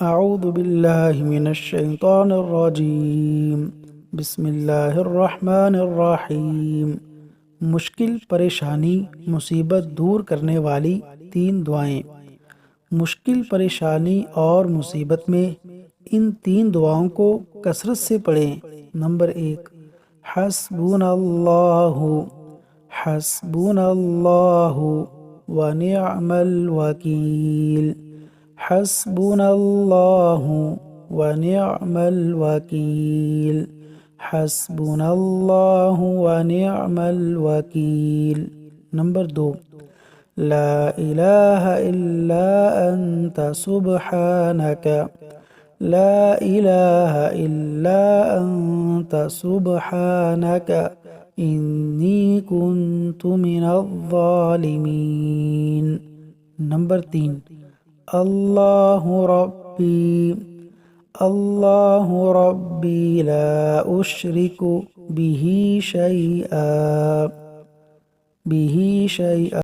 اعوذ باللہ من الشیطان الرجیم بسم اللہ الرحمن الرحیم۔ مشکل، پریشانی، مصیبت دور کرنے والی 3 دعائیں۔ مشکل، پریشانی اور مصیبت میں ان 3 دعاؤں کو کثرت سے پڑھیں۔ نمبر 1، حسبنا اللہ، حسبنا اللہ ونعم الوکیل، حسبنا اللہ ونعم الوکیل، حسبنا اللہ ونعم الوکیل۔ نمبر 2، لا الہ الا انت سبحانک، لا الہ الا انت سبحانک انی کنت من الظالمین۔ نمبر 3، اللہ ربی، اللہ ربی لا اشرک بہ شیئا،